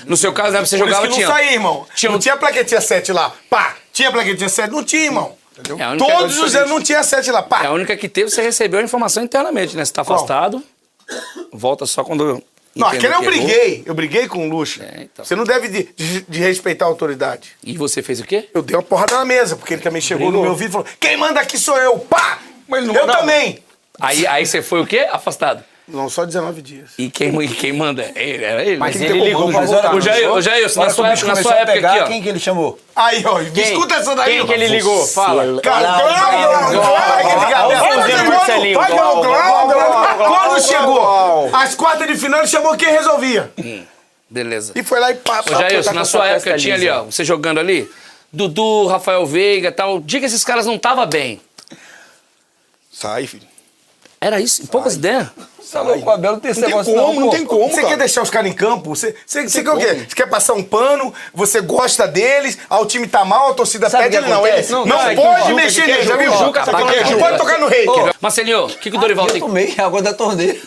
No seu caso, né, você jogava, tinha... Não saía, irmão. Não tinha plaquetinha 7 lá. Pá! Tinha plaquetinha 7? Não tinha, irmão. Entendeu? Todos os anos não tinha 7 lá. Pá! É a única que teve, você recebeu a informação internamente, né? Você tá afastado, volta só quando... Não, aquele eu briguei com o Lucha. Então. Você não deve de respeitar a autoridade. E você fez o quê? Eu dei uma porrada na mesa, porque ele também chegou no meu ouvido e falou, quem manda aqui sou eu, pá! Mas ele não eu mandava. também. Aí você foi o quê? Afastado. Não, só 19 dias. E quem manda? Era ele. Mas ele ligou pra voltar. O Jair, na sua época aqui, ó. Quem que ele chamou? Aí, ó, escuta essa daí. Quem que ele ligou? Fala. Quando chegou as quartas de final, ele chamou quem resolvia. Beleza. E foi lá e pá. Ô, Jair, na sua época tinha ali, ó, você jogando ali, Dudu, Rafael Veiga e tal. Dia que esses caras não estavam bem. Sai, filho. Era isso? Poucas ideias? O Abel não tem esse negócio não tem como, Você quer deixar os caras em campo? Você quer o quê? Você quer passar um pano? Você gosta deles? O time tá mal, a torcida pede ele não. Ele não pode mexer nele, já viu? Não pode tocar no rei. Marcelinho, o que o Dorival tem... Eu tomei água da torneira.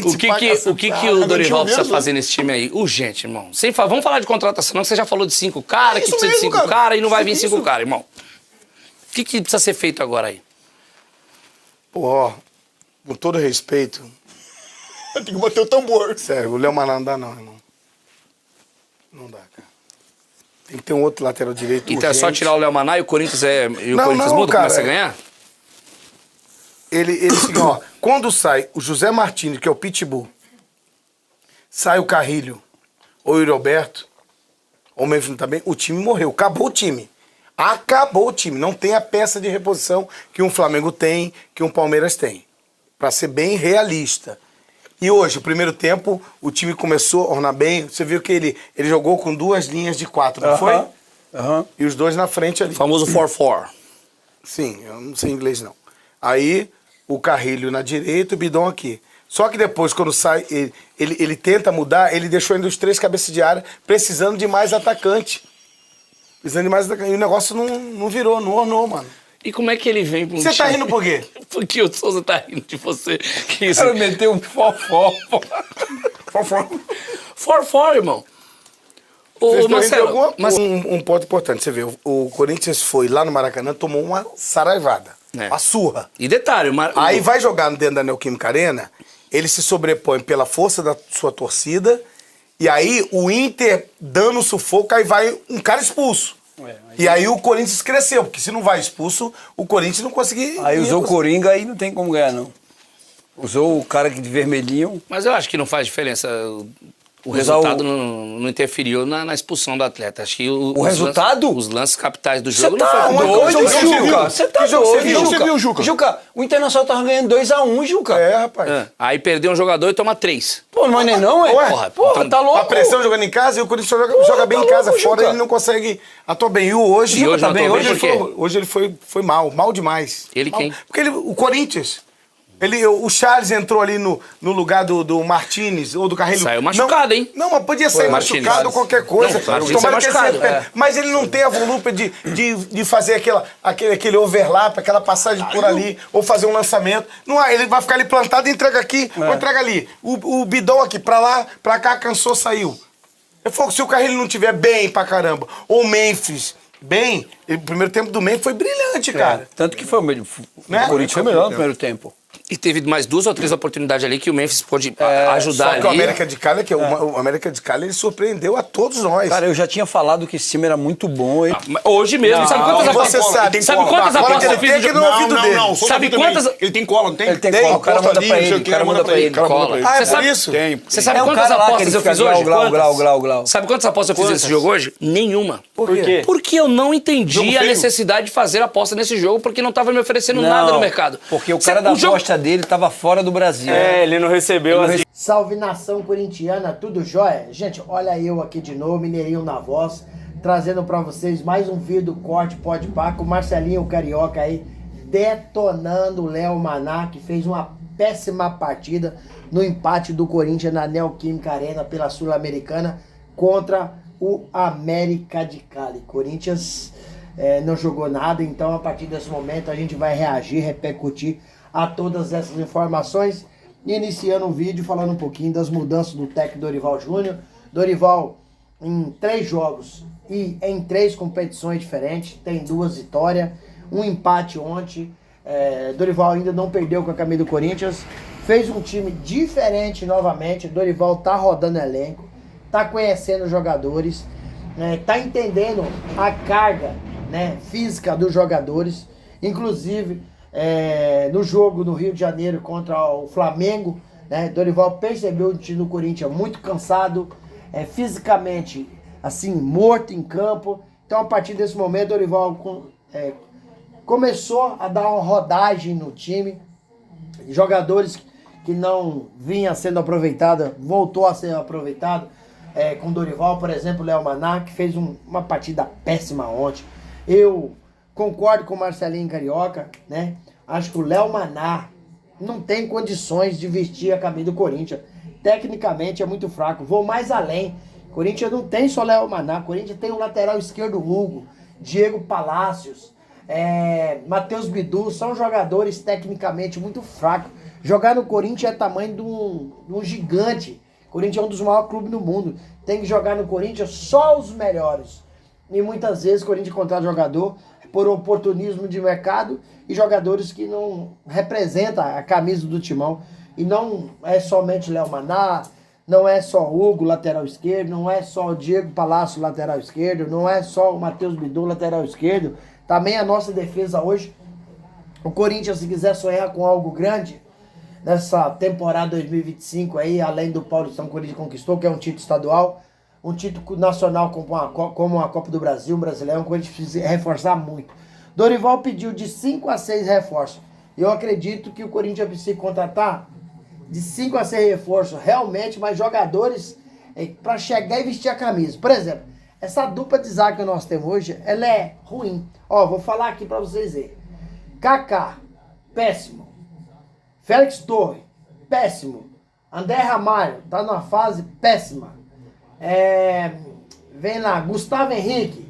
O que o Dorival precisa fazer nesse time aí? Urgente, irmão. Vamos falar de contratação, não, que você já falou de 5 caras, que precisa de 5 caras e não vai vir 5 caras, irmão. O que precisa ser feito agora aí? Pô, ó, com todo respeito... Tem que bater o tambor. Sério, o Léo Maná não dá não, irmão. Não dá, cara. Tem que ter um outro lateral direito. Então é só tirar o Léo Maná e o Corinthians muda, cara, começa a ganhar? Ele assim, ó, quando sai o José Martins, que é o Pitbull, sai o Carrilho, ou o Roberto, ou o Memphis também, o time morreu. Acabou o time. Acabou o time. Não tem a peça de reposição que um Flamengo tem, que um Palmeiras tem. Pra ser bem realista. E hoje, o primeiro tempo, o time começou a ornar bem. Você viu que ele jogou com 2 linhas de 4, não foi? E os 2 na frente ali. O famoso 4-4. Sim, eu não sei inglês não. Aí, o Carrilho na direita e o Bidon aqui. Só que depois, quando sai, ele tenta mudar, ele deixou ainda os 3 cabeças de área, precisando de mais atacante. Precisando de mais atacante. E o negócio não virou, não ornou, mano. E como é que ele vem... Você tá rindo por quê? Porque o Souza tá rindo de você. Que isso? Ela meteu um fofó. For, irmão. Ô, Marcelo, um ponto importante, você vê, o Corinthians foi lá no Maracanã, tomou uma saraivada, uma surra. E detalhe... Aí vai jogar dentro da Neoquímica Arena, ele se sobrepõe pela força da sua torcida, e aí o Inter dando sufoco, aí vai um cara expulso. E aí o Corinthians cresceu, porque se não vai expulso, o Corinthians não conseguiu... Aí usou o Coringa, aí não tem como ganhar, não. Usou o cara de vermelhinho. Mas eu acho que não faz diferença. O resultado não interferiu na expulsão do atleta. Acho que o resultado? Os lances capitais do jogo não foi doido, Juca. Você tá doido, Você viu, Juca? Juca, o Internacional tava ganhando 2-1, Juca. É, rapaz. Aí perdeu um jogador e toma 3. Pô, não é nem não, é? Porra, tá louco. A pressão jogando em casa e o Corinthians joga bem em casa. Fora ele não consegue atuar bem. E hoje... Hoje tá bem? Hoje ele foi mal demais. Ele quem? Porque o Corinthians... O Charles entrou ali no lugar do Martínez ou do Carrilho. Saiu machucado, hein? Não, mas podia sair machucado ou qualquer coisa. Tomara que seja. Mas ele não tem a volúpia de fazer aquele overlap, aquela passagem por ali, ou fazer um lançamento. Não, ele vai ficar ali plantado e entrega aqui, ou entrega ali. O Bidon aqui, pra lá, pra cá, cansou, saiu. Eu falo, se o Carrilho não tiver bem pra caramba, ou o Memphis... bem, o primeiro tempo do Memphis foi brilhante, cara. Tanto que foi o melhor. O Corinthians foi melhor no primeiro tempo. E teve mais 2 ou 3 oportunidades ali que o Memphis pôde ajudar só ali. que o América de Cali, o América de Cali, ele surpreendeu a todos nós. Cara, eu já tinha falado que esse time era muito bom. Hoje mesmo, sabe quantas apostas? Sabe quantas apostas eu fiz no jogo? Não, sabe quantas? Ele tem cola, não tem? Ele tem cola, o cara manda pra ele. O cara manda pra ele. Ah, é por isso? Você sabe quantas apostas eu fiz hoje? Glau. Sabe quantas apostas eu fiz nesse jogo hoje? Nenhuma. Por quê? Porque eu não entendi a necessidade de fazer aposta nesse jogo, porque não tava me oferecendo nada no mercado. Porque o cara da aposta dele tava fora do Brasil. Ele não recebeu Salve nação corintiana, tudo jóia? Gente, olha eu aqui de novo, Mineirinho na voz, trazendo pra vocês mais um vídeo do Corte Pode Pá, com o Marcelinho Carioca aí, detonando o Léo Maná, que fez uma péssima partida no empate do Corinthians na Neoquímica Arena pela Sul-Americana contra o América de Cali. Corinthians não jogou nada, então a partir desse momento a gente vai reagir, repercutir a todas essas informações, iniciando o vídeo falando um pouquinho das mudanças do técnico Dorival Júnior, Dorival, em 3 jogos e em 3 competições diferentes, tem 2 vitórias, um empate ontem. Dorival ainda não perdeu com a camisa do Corinthians. Fez um time diferente novamente. Dorival tá rodando elenco, tá conhecendo os jogadores, tá entendendo a carga, né, física dos jogadores. Inclusive, no jogo no Rio de Janeiro contra o Flamengo, né, Dorival percebeu o time do Corinthians muito cansado, fisicamente, assim, morto em campo. Então, a partir desse momento, Dorival começou a dar uma rodagem no time. Jogadores que não vinha sendo aproveitado, voltou a ser aproveitado com Dorival. Por exemplo, o Léo Maná, que fez uma partida péssima ontem. Eu concordo com o Marcelinho Carioca, né? Acho que o Léo Maná não tem condições de vestir a camisa do Corinthians. Tecnicamente é muito fraco. Vou mais além. Corinthians não tem só Léo Maná. Corinthians tem o lateral esquerdo Hugo, Diego Palacios, Matheus Bidu. São jogadores tecnicamente muito fracos. Jogar no Corinthians é tamanho de um gigante. O Corinthians é um dos maiores clubes do mundo. Tem que jogar no Corinthians só os melhores. E muitas vezes o Corinthians contrata jogador por oportunismo de mercado e jogadores que não representam a camisa do timão. E não é somente Léo Maná, não é só Hugo, lateral esquerdo, não é só o Diego Palácio, lateral esquerdo, não é só o Matheus Bidu, lateral esquerdo. Também a nossa defesa hoje. O Corinthians, se quiser sonhar com algo grande, nessa temporada 2025 aí, além do Paulistão que o Corinthians conquistou, que é um título estadual, um título nacional como a Copa do Brasil, um brasileiro, que a gente precisa reforçar muito. Dorival pediu de 5 a 6 reforços. Eu acredito que o Corinthians precisa contratar de 5 a 6 reforços, realmente, mas jogadores para chegar e vestir a camisa. Por exemplo, essa dupla de zaga que nós temos hoje, ela é ruim. Ó, vou falar aqui para vocês verem. Kaká, péssimo. Félix Torres, péssimo. André Ramalho, tá numa fase péssima. Vem lá, Gustavo Henrique,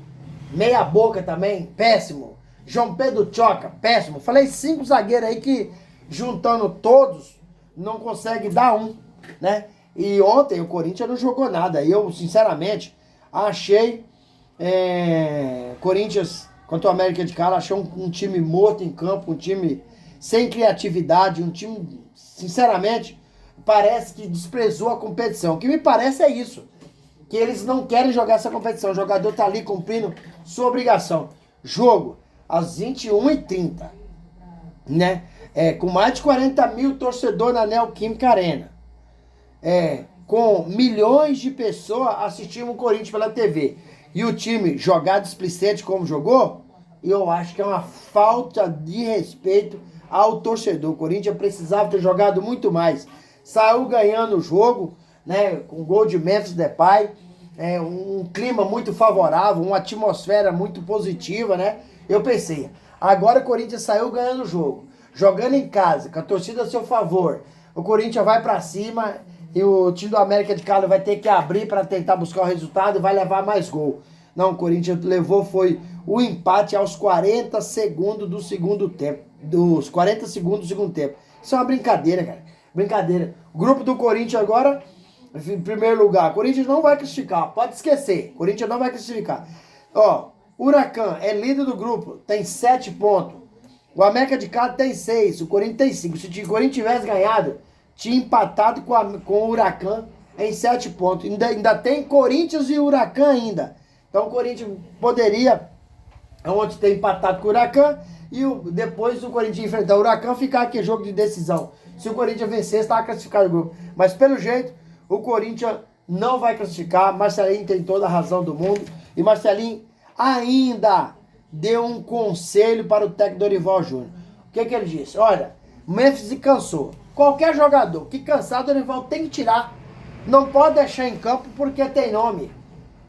meia boca também, péssimo. João Pedro Choca, péssimo. Falei 5 zagueiros aí que, juntando todos, não consegue dar um, né? E ontem o Corinthians não jogou nada. Eu, sinceramente, achei Corinthians contra o América de Cali, achei um time morto em campo, um time sem criatividade, um time, sinceramente, parece que desprezou a competição. O que me parece é isso, que eles não querem jogar essa competição. O jogador tá ali cumprindo sua obrigação. Jogo às 21h30, né? Com mais de 40 mil torcedores na Neoquímica Arena. Com milhões de pessoas assistindo o Corinthians pela TV. E o time jogar displicente como jogou, eu acho que é uma falta de respeito ao torcedor. O Corinthians precisava ter jogado muito mais. Saiu ganhando o jogo, né, com gol de Memphis Depay, um clima muito favorável, uma atmosfera muito positiva, né? Eu pensei, agora o Corinthians saiu ganhando o jogo, jogando em casa, com a torcida a seu favor. O Corinthians vai pra cima e o time do América de Cali vai ter que abrir para tentar buscar o resultado e vai levar mais gol. Não, o Corinthians levou foi o empate aos 40 segundos do segundo tempo. Dos 40 segundos do segundo tempo. Isso é uma brincadeira, cara. Brincadeira. O grupo do Corinthians agora, em primeiro lugar, o Corinthians não vai classificar. Pode esquecer. O Corinthians não vai classificar. Ó, Huracan é líder do grupo, tem 7 pontos. O América de Cali tem 6, o Corinthians tem 5. Se o Corinthians tivesse ganhado, tinha empatado com o Huracan em 7 pontos. Ainda tem Corinthians e Huracan ainda. Então o Corinthians poderia, onde tem empatado com o Huracan, e depois o Corinthians enfrentar o Huracan, ficar aqui jogo de decisão. Se o Corinthians vencer, estava classificado no grupo. Mas pelo jeito, o Corinthians não vai classificar. Marcelinho tem toda a razão do mundo. E Marcelinho ainda deu um conselho para o técnico Dorival Júnior. O que ele disse? Olha, Memphis se cansou. Qualquer jogador que cansar, Dorival tem que tirar. Não pode deixar em campo porque tem nome.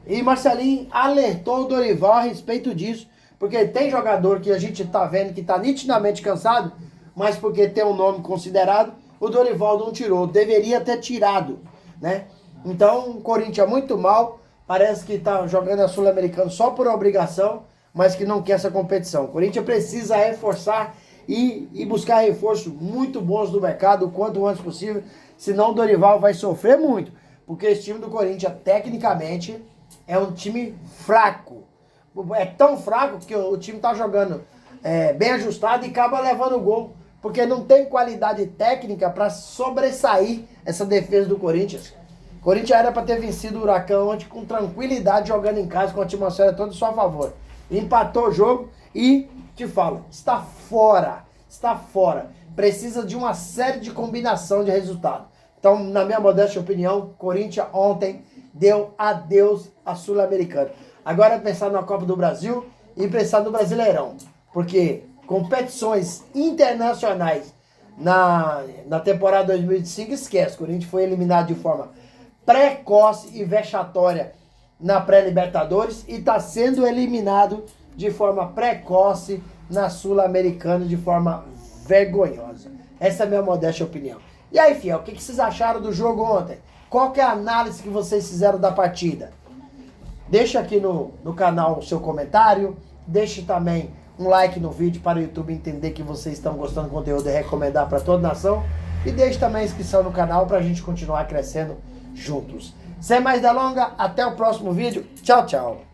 E Marcelinho alertou o Dorival a respeito disso. Porque tem jogador que a gente tá vendo que tá nitidamente cansado, mas porque tem um nome considerado, o Dorival não tirou. Deveria ter tirado, né? Então, o Corinthians é muito mal. Parece que tá jogando a Sul-Americana só por obrigação, mas que não quer essa competição. O Corinthians precisa reforçar e buscar reforços muito bons do mercado o quanto antes possível, senão o Dorival vai sofrer muito. Porque esse time do Corinthians, tecnicamente, é um time fraco. É tão fraco que o time tá jogando bem ajustado e acaba levando o gol. Porque não tem qualidade técnica para sobressair essa defesa do Corinthians. O Corinthians era para ter vencido o Huracão ontem com tranquilidade, jogando em casa, com a atmosfera toda a seu favor. Empatou o jogo e, te falo, está fora. Está fora. Precisa de uma série de combinação de resultado. Então, na minha modesta opinião, Corinthians ontem deu adeus à Sul-Americana. Agora é pensar na Copa do Brasil e pensar no Brasileirão. Porque competições internacionais na temporada 2005, esquece. O Corinthians foi eliminado de forma precoce e vexatória na pré-Libertadores e está sendo eliminado de forma precoce na Sul-Americana de forma vergonhosa. Essa é a minha modesta opinião. E aí, fiel, o que vocês acharam do jogo ontem? Qual que é a análise que vocês fizeram da partida? Deixa aqui no canal o seu comentário, deixe também um like no vídeo para o YouTube entender que vocês estão gostando do conteúdo e recomendar para toda a nação. E deixe também a inscrição no canal para a gente continuar crescendo juntos. Sem mais delongas, até o próximo vídeo. Tchau, tchau.